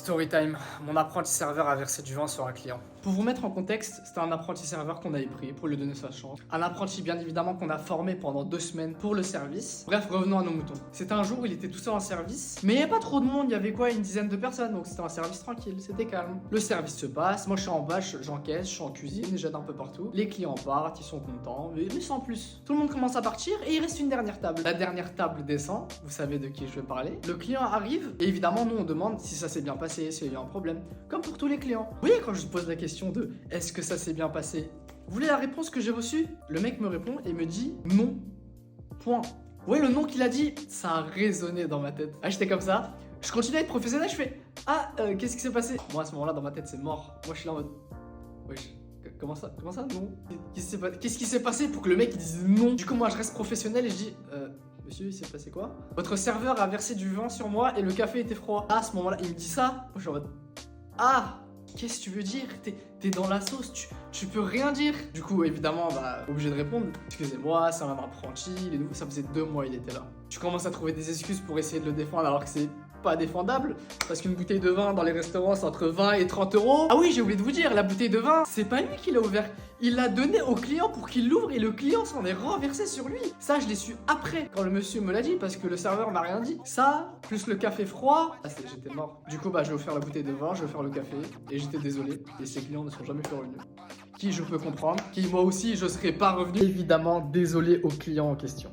Storytime, mon apprenti serveur a versé du vin sur un client. Pour vous mettre en contexte, c'était un apprenti serveur qu'on avait pris pour lui donner sa chance. Un apprenti bien évidemment qu'on a formé pendant 2 semaines pour le service. Bref, revenons à nos moutons. C'était un jour où il était tout seul en service, mais il n'y avait pas trop de monde, il y avait quoi, une dizaine de personnes, donc c'était un service tranquille, c'était calme. Le service se passe, moi je suis en bas, j'encaisse, je suis en cuisine, j'aide un peu partout. Les clients partent, ils sont contents, mais sans plus. Tout le monde commence à partir et il reste une dernière table. La dernière table descend, vous savez de qui je veux parler. Le client arrive et évidemment nous on demande si ça s'est bien passé, s'il y a eu un problème, comme pour tous les clients. Vous voyez quand je pose la question de est-ce que ça s'est bien passé? Vous voulez la réponse que j'ai reçue? Le mec me répond et me dit non. Point. Vous voyez le nom qu'il a dit? Ça a résonné dans ma tête. Ah, j'étais comme ça. Je continue à être professionnel, je fais qu'est-ce qui s'est passé? Moi à ce moment-là dans ma tête c'est mort. Moi je suis là en mode wesh. Comment ça non? Qu'est-ce qui s'est passé pour que le mec il dise non? Du coup moi je reste professionnel et je dis monsieur, il s'est passé quoi? Votre serveur a versé du vin sur moi et le café était froid. Ah, à ce moment-là, il me dit ça. Moi, je suis en mode qu'est-ce que tu veux dire? T'es dans la sauce, tu peux rien dire. Du coup, évidemment, obligé de répondre. Excusez-moi, c'est un apprenti. Ça faisait 2 mois, il était là. Tu commences à trouver des excuses pour essayer de le défendre alors que c'est pas défendable. Parce qu'une bouteille de vin dans les restaurants, c'est entre 20 et 30 euros. Ah oui, j'ai oublié de vous dire, la bouteille de vin, c'est pas lui qui l'a ouvert. Il l'a donné au client pour qu'il l'ouvre et le client s'en est renversé sur lui. Ça, je l'ai su après, quand le monsieur me l'a dit, parce que le serveur m'a rien dit. Ça, plus le café froid, j'étais mort. Du coup, j'ai offert la bouteille de vin, j'ai offert le café, et j'étais désolé. Et ces clients ne sont jamais plus revenus. Qui je peux comprendre, qui moi aussi, je serais pas revenu. Évidemment, désolé aux clients en question.